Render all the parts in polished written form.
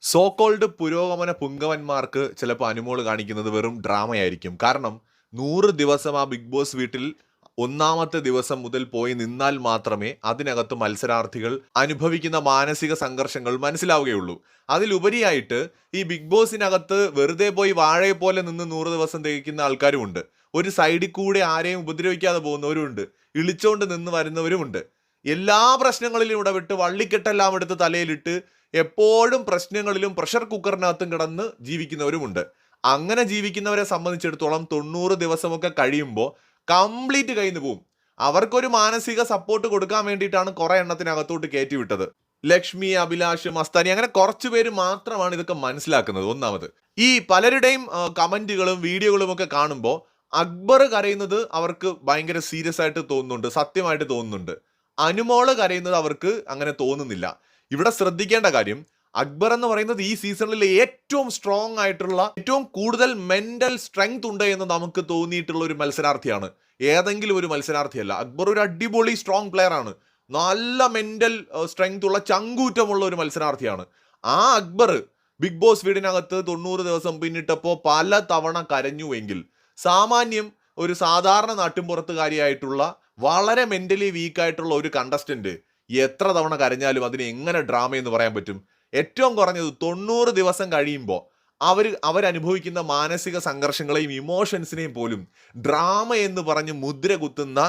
So called പുരോഗമന പുങ്കവന്മാർക്ക് ചിലപ്പോൾ അനുമോള് കാണിക്കുന്നത് വെറും ഡ്രാമയായിരിക്കും. കാരണം 100 ദിവസം ആ ബിഗ് ബോസ് വീട്ടിൽ ഒന്നാമത്തെ ദിവസം മുതൽ പോയി നിന്നാൽ മാത്രമേ അതിനകത്ത് മത്സരാർത്ഥികൾ അനുഭവിക്കുന്ന മാനസിക സംഘർഷങ്ങൾ മനസ്സിലാവുകയുള്ളൂ. അതിലുപരിയായിട്ട് ഈ ബിഗ് ബോസിനകത്ത് വെറുതെ പോയി വാഴയെ പോലെ നിന്ന് 100 ദിവസം തികയ്ക്കുന്ന ആൾക്കാരുമുണ്ട്. ഒരു സൈഡിൽ കൂടെ ആരെയും ഉപദ്രവിക്കാതെ പോകുന്നവരുമുണ്ട്. ഇളിച്ചോണ്ട് നിന്ന് വരുന്നവരുമുണ്ട്. എല്ലാ പ്രശ്നങ്ങളിലും ഇടപെട്ട് വള്ളിക്കെട്ടെല്ലാം എടുത്ത് തലയിലിട്ട് എപ്പോഴും പ്രശ്നങ്ങളിലും പ്രഷർ കുക്കറിനകത്തും കിടന്ന് ജീവിക്കുന്നവരുമുണ്ട്. അങ്ങനെ ജീവിക്കുന്നവരെ സംബന്ധിച്ചിടത്തോളം 90 ദിവസമൊക്കെ കഴിയുമ്പോൾ കംപ്ലീറ്റ് കയ്യിൽ നിന്ന് പോവും. അവർക്കൊരു മാനസിക സപ്പോർട്ട് കൊടുക്കാൻ വേണ്ടിയിട്ടാണ് കുറെ എണ്ണത്തിനകത്തോട്ട് കയറ്റി വിട്ടത്. ലക്ഷ്മി, അഭിലാഷ്, മസ്താനി അങ്ങനെ കുറച്ചു പേര് മാത്രമാണ് ഇതൊക്കെ മനസ്സിലാക്കുന്നത്. ഒന്നാമത് ഈ പലരുടെയും കമന്റുകളും വീഡിയോകളും ഒക്കെ കാണുമ്പോൾ അക്ബർ കരയുന്നത് അവർക്ക് ഭയങ്കര സീരിയസ് ആയിട്ട് തോന്നുന്നുണ്ട്, സത്യമായിട്ട് തോന്നുന്നുണ്ട്. അനുമോള് കരയുന്നത് അവർക്ക് അങ്ങനെ തോന്നുന്നില്ല. ഇവിടെ ശ്രദ്ധിക്കേണ്ട കാര്യം, അക്ബർ എന്ന് പറയുന്നത് ഈ സീസണിൽ ഏറ്റവും സ്ട്രോങ് ആയിട്ടുള്ള, ഏറ്റവും കൂടുതൽ മെന്റൽ സ്ട്രെങ്ത് ഉണ്ട് എന്ന് നമുക്ക് തോന്നിയിട്ടുള്ള ഒരു മത്സരാർത്ഥിയാണ്. ഏതെങ്കിലും ഒരു മത്സരാർത്ഥിയല്ല. അക്ബർ ഒരു അടിപൊളി സ്ട്രോങ് പ്ലെയർ ആണ്. നല്ല മെന്റൽ സ്ട്രെങ്ത് ഉള്ള, ചങ്കൂറ്റമുള്ള ഒരു മത്സരാർത്ഥിയാണ്. ആ അക്ബർ ബിഗ് ബോസ് വീടിനകത്ത് 90 ദിവസം പിന്നിട്ടപ്പോൾ പല തവണ കരഞ്ഞുവെങ്കിൽ സാമാന്യം ഒരു സാധാരണ നാട്ടിൻപുറത്തുകാരിയായിട്ടുള്ള വളരെ മെന്റലി വീക്കായിട്ടുള്ള ഒരു കണ്ടസ്റ്റന്റ് എത്ര തവണ കരഞ്ഞാലും അതിന് എങ്ങനെ ഡ്രാമ എന്ന് പറയാൻ പറ്റും? ഏറ്റവും കുറഞ്ഞത് 90 ദിവസം കഴിയുമ്പോൾ അവരനുഭവിക്കുന്ന മാനസിക സംഘർഷങ്ങളെയും ഇമോഷൻസിനെയും പോലും ഡ്രാമ എന്ന് പറഞ്ഞ് മുദ്ര കുത്തുന്ന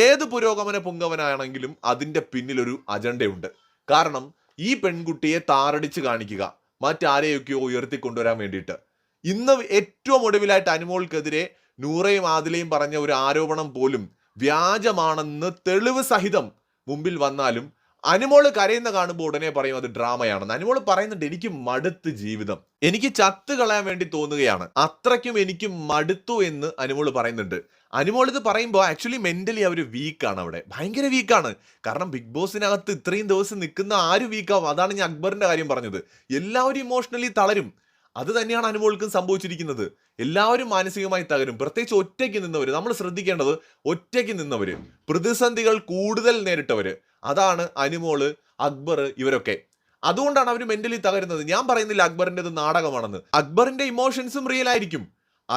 ഏത് പുരോഗമന പുങ്കവനാണെങ്കിലും അതിൻ്റെ പിന്നിലൊരു അജണ്ടയുണ്ട്. കാരണം ഈ പെൺകുട്ടിയെ താറടിച്ച് കാണിക്കുക, മറ്റാരെയൊക്കെയോ ഉയർത്തിക്കൊണ്ടുവരാൻ വേണ്ടിയിട്ട്. ഇന്ന് ഏറ്റവും ഒടുവിലായിട്ട് അനുമോൾക്കെതിരെ നൂറയും ആദിലയും പറഞ്ഞ ഒരു ആരോപണം പോലും വ്യാജമാണെന്ന് തെളിവ് സഹിതം മുമ്പിൽ വന്നാലും അനുമോള് കരയുന്ന കാണുമ്പോൾ ഉടനെ പറയും അത് ഡ്രാമയാണെന്ന്. അനുമോള് പറയുന്നുണ്ട്, എനിക്ക് മടുത്ത് ജീവിതം, എനിക്ക് ചത്ത് കളയാൻ വേണ്ടി തോന്നുകയാണ്, അത്രയ്ക്കും എനിക്ക് മടുത്തു എന്ന് അനുമോള് പറയുന്നുണ്ട്. അനുമോൾ ഇത് പറയുമ്പോൾ ആക്ച്വലി മെന്റലി അവർ വീക്കാണ്, അവിടെ ഭയങ്കര വീക്കാണ്. കാരണം ബിഗ് ബോസിനകത്ത് ഇത്രയും ദിവസം നിൽക്കുന്ന ആര് വീക്കാവും? അതാണ് ഞാൻ അക്ബറിന്റെ കാര്യം പറഞ്ഞത്. എല്ലാവരും ഇമോഷണലി തളരും. അത് തന്നെയാണ് അനുമോൾക്കും സംഭവിച്ചിരിക്കുന്നത്. എല്ലാവരും മാനസികമായി തകരും. പ്രത്യേകിച്ച് ഒറ്റയ്ക്ക് നിന്നവർ. നമ്മൾ ശ്രദ്ധിക്കേണ്ടത് ഒറ്റയ്ക്ക് നിന്നവര്, പ്രതിസന്ധികൾ കൂടുതൽ നേരിട്ടവര്, അതാണ് അനുമോള്, അക്ബർ, ഇവരൊക്കെ. അതുകൊണ്ടാണ് അവർ മെന്റലി തകരുന്നത്. ഞാൻ പറയുന്നില്ല അക്ബറിൻ്റെത് നാടകമാണെന്ന്. അക്ബറിന്റെ ഇമോഷൻസും റിയൽ ആയിരിക്കും.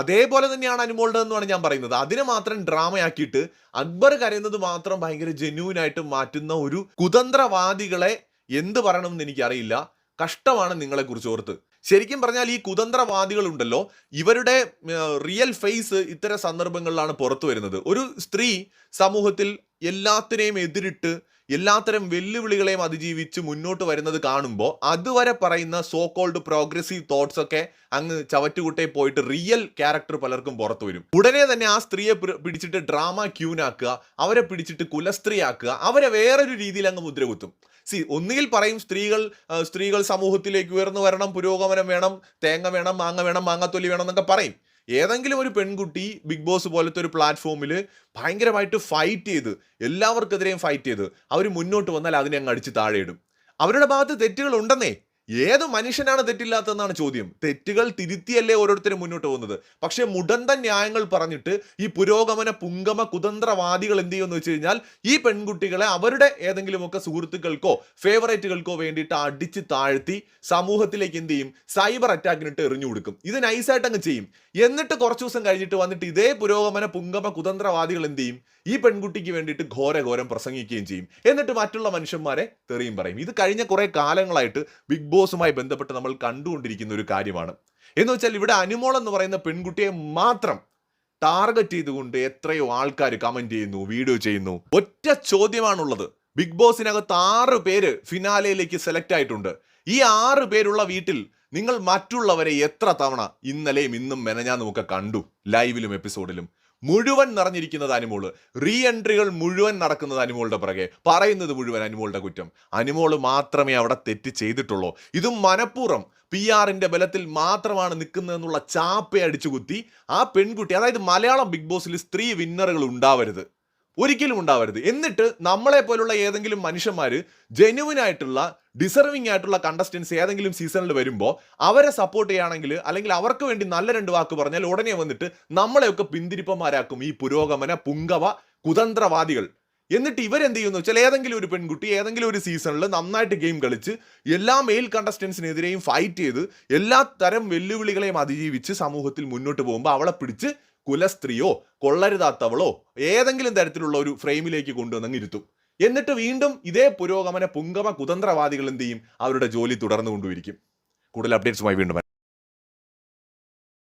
അതേപോലെ തന്നെയാണ് അനുമോളുടെ എന്നാണ് ഞാൻ പറയുന്നത്. അതിനെ മാത്രം ഡ്രാമയാക്കിയിട്ട് അക്ബർ കരയുന്നത് മാത്രം ഭയങ്കര ജെന്യൂൻ ആയിട്ട് മാറ്റുന്ന ഒരു കുതന്ത്രവാദികളെ എന്ത് പറയണമെന്ന് എനിക്കറിയില്ല. കഷ്ടമാണ് നിങ്ങളെ കുറിച്ച് ഓർത്ത്. ശരിക്കും പറഞ്ഞാൽ ഈ കുതന്ത്രവാദികളുണ്ടല്ലോ, ഇവരുടെ റിയൽ ഫേസ് ഇത്തരം സന്ദർഭങ്ങളിലാണ് പുറത്തു വരുന്നത്. ഒരു സ്ത്രീ സമൂഹത്തിൽ എല്ലാത്തിനെയും എതിരിട്ട് എല്ലാത്തരം വെല്ലുവിളികളെയും അതിജീവിച്ച് മുന്നോട്ട് വരുന്നത് കാണുമ്പോൾ അതുവരെ പറയുന്ന സോ കോൾഡ് പ്രോഗ്രസീവ് തോട്ട്സ് ഒക്കെ അങ്ങ് ചവറ്റുകുട്ടയിൽ പോയിട്ട് റിയൽ ക്യാരക്ടർ പലർക്കും പുറത്തു വരും. ഉടനെ തന്നെ ആ സ്ത്രീയെ പിടിച്ചിട്ട് ഡ്രാമ ക്യൂനാക്കുക, അവരെ പിടിച്ചിട്ട് കുലസ്ത്രീയാക്കുക, അവരെ വേറൊരു രീതിയിൽ അങ്ങ് മുദ്രകുത്തും. ഒന്നുകിൽ പറയും സ്ത്രീകൾ സമൂഹത്തിലേക്ക് ഉയർന്നു വരണം, പുരോഗമനം വേണം, തേങ്ങ വേണം, മാങ്ങ വേണം, മാങ്ങാത്തൊലി വേണം എന്നൊക്കെ പറയും. ഏതെങ്കിലും ഒരു പെൺകുട്ടി ബിഗ് ബോസ് പോലത്തെ ഒരു പ്ലാറ്റ്ഫോമിൽ ഭയങ്കരമായിട്ട് ഫൈറ്റ് ചെയ്ത്, എല്ലാവർക്കെതിരെയും ഫൈറ്റ് ചെയ്ത് അവർ മുന്നോട്ട് വന്നാൽ അതിനെ അങ്ങ് അടിച്ച് താഴെയിടും. അവരുടെ ഭാഗത്ത് തെറ്റുകൾ ഉണ്ടെന്നേ. ഏത് മനുഷ്യനാണ് തെറ്റില്ലാത്തതെന്നാണ് ചോദ്യം. തെറ്റുകൾ തിരുത്തിയല്ലേ ഓരോരുത്തരും മുന്നോട്ട് പോകുന്നത്. പക്ഷെ മുടന്തൻ ന്യായങ്ങൾ പറഞ്ഞിട്ട് ഈ പുരോഗമന പുങ്കമ കുതന്ത്രവാദികൾ എന്ത് ചെയ്യുമെന്ന് വെച്ച് കഴിഞ്ഞാൽ ഈ പെൺകുട്ടികളെ അവരുടെ ഏതെങ്കിലുമൊക്കെ സുഹൃത്തുക്കൾക്കോ ഫേവറേറ്റുകൾക്കോ വേണ്ടിയിട്ട് അടിച്ച് താഴ്ത്തി സമൂഹത്തിലേക്ക് എന്ത് ചെയ്യും? സൈബർ അറ്റാക്കിനിട്ട് എറിഞ്ഞു കൊടുക്കും. ഇത് നൈസായിട്ട് അങ്ങ് ചെയ്യും. എന്നിട്ട് കുറച്ച് ദിവസം കഴിഞ്ഞിട്ട് വന്നിട്ട് ഇതേ പുരോഗമന പുങ്കമ കുതന്ത്രവാദികൾ എന്ത് ചെയ്യും? ഈ പെൺകുട്ടിക്ക് വേണ്ടിയിട്ട് ഘോരഘോരം പ്രസംഗിക്കുകയും ചെയ്യും. എന്നിട്ട് മറ്റുള്ള മനുഷ്യന്മാരെ തെറിയും പറയും. ഇത് കഴിഞ്ഞ കുറെ കാലങ്ങളായിട്ട് ബിഗ് ബോസുമായി ബന്ധപ്പെട്ട് നമ്മൾ കണ്ടുകൊണ്ടിരിക്കുന്ന ഒരു കാര്യമാണ്. എന്ന് വെച്ചാൽ ഇവിടെ അനുമോൾ എന്ന് പറയുന്ന പെൺകുട്ടിയെ മാത്രം ടാർഗറ്റ് ചെയ്തുകൊണ്ട് എത്രയോ ആൾക്കാർ കമന്റ് ചെയ്യുന്നു, വീഡിയോ ചെയ്യുന്നു. ഒറ്റ ചോദ്യമാണുള്ളത്. ബിഗ് ബോസിനകത്ത് 6 പേര് ഫിനാലയിലേക്ക് സെലക്ട് ആയിട്ടുണ്ട്. ഈ 6 പേരുള്ള വീട്ടിൽ നിങ്ങൾ മറ്റുള്ളവരെ എത്ര തവണ ഇന്നലെയും ഇന്നും മെനഞ്ഞാന്നും ഒക്കെ കണ്ടു? ലൈവിലും എപ്പിസോഡിലും മുഴുവൻ നിറഞ്ഞിരിക്കുന്നത് അനുമോള്. റീ എൻട്രികൾ മുഴുവൻ നടക്കുന്നത് അനുമോളുടെ പിറകെ, പറയുന്നത് മുഴുവൻ അനുമോളുടെ കുറ്റം. അനുമോള് മാത്രമേ അവിടെ തെറ്റ് ചെയ്തിട്ടുള്ളൂ. ഇതും മനഃപൂർവ്വം PR-ന്റെ ബലത്തിൽ മാത്രമാണ് നിൽക്കുന്നതെന്നുള്ള ചാപ്പയെ അടിച്ചു കുത്തി ആ പെൺകുട്ടി, അതായത് മലയാളം ബിഗ് ബോസിൽ സ്ത്രീ വിന്നറുകൾ ഉണ്ടാവരുത്, ഒരിക്കലും ഉണ്ടാവരുത്. എന്നിട്ട് നമ്മളെ പോലുള്ള ഏതെങ്കിലും മനുഷ്യന്മാര് ജെന്യുവിൻ ആയിട്ടുള്ള ഡിസർവിംഗ് ആയിട്ടുള്ള കണ്ടസ്റ്റൻസ് ഏതെങ്കിലും സീസണിൽ വരുമ്പോൾ അവരെ സപ്പോർട്ട് ചെയ്യുകയാണെങ്കിൽ, അല്ലെങ്കിൽ അവർക്ക് വേണ്ടി നല്ല 2 വാക്ക് പറഞ്ഞാൽ ഉടനെ വന്നിട്ട് നമ്മളെയൊക്കെ പിന്തിരിപ്പന്മാരാക്കും ഈ പുരോഗമന പുങ്കവ കുതന്ത്രവാദികൾ. എന്നിട്ട് ഇവരെന്ത് ചെയ്യുന്നു വെച്ചാൽ ഏതെങ്കിലും ഒരു പെൺകുട്ടി ഏതെങ്കിലും ഒരു സീസണിൽ നന്നായിട്ട് ഗെയിം കളിച്ച് എല്ലാ മെയിൽ കണ്ടസ്റ്റൻസിനെതിരെയും ഫൈറ്റ് ചെയ്ത് എല്ലാ തരം വെല്ലുവിളികളെയും അതിജീവിച്ച് സമൂഹത്തിൽ മുന്നോട്ട് പോകുമ്പോൾ അവളെ പിടിച്ച് കുലസ്ത്രീയോ കൊള്ളരുതാത്തവളോ ഏതെങ്കിലും തരത്തിലുള്ള ഒരു ഫ്രെയിമിലേക്ക് കൊണ്ടുവന്നങ്ങ് ഇരുത്തും. എന്നിട്ട് വീണ്ടും ഇതേ പുരോഗമന പുങ്കമ കുതന്ത്രവാദികൾ എന്ത് ചെയ്യും? അവരുടെ ജോലി തുടർന്നു കൊണ്ടുവരിക്കും. കൂടുതൽ അപ്ഡേറ്റ്സുമായി വീണ്ടും